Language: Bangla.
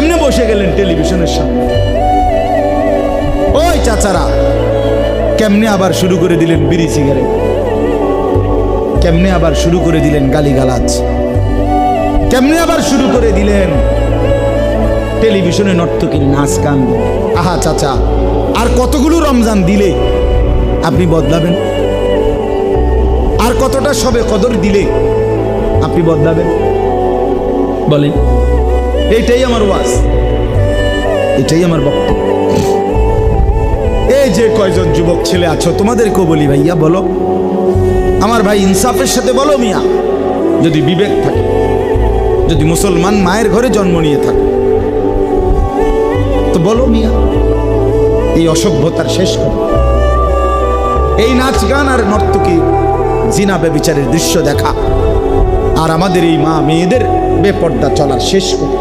কেমনে বসে গেলেন টেলিভিশনের সামনে? ওই চাচারা কেমনে আবার শুরু করে দিলেন বিড়ি সিগারেট, কেমনে আবার শুরু করে দিলেন গালিগালাজ, কেমনে আবার শুরু করে দিলেন টেলিভিশনে নর্তকীর নাচ গান। আহা চাচা, আর কতগুলো রমজান দিলে আপনি বদলাবেন? আর কতটা সবে কদর দিলে আপনি বদলাবেন? বলেন। এইটাই আমার ওয়াজ, এটাই আমার বক্তব্য। এই যে কয়জন যুবক ছেলে আছো তোমাদেরকেও বলি, ভাইয়া বলো, আমার ভাই ইনসাফের সাথে বলো মিয়া, যদি বিবেক থাকে, যদি মুসলমান মায়ের ঘরে জন্ম নিয়ে থাকে তো বলো মিয়া, এই অসভ্যতার শেষ করো। এই নাচ গান আর নর্তকী জিনা ব্যভিচারের দৃশ্য দেখা আর আমাদের এই মা মেয়েদের বেপর্দা চলার শেষ করো।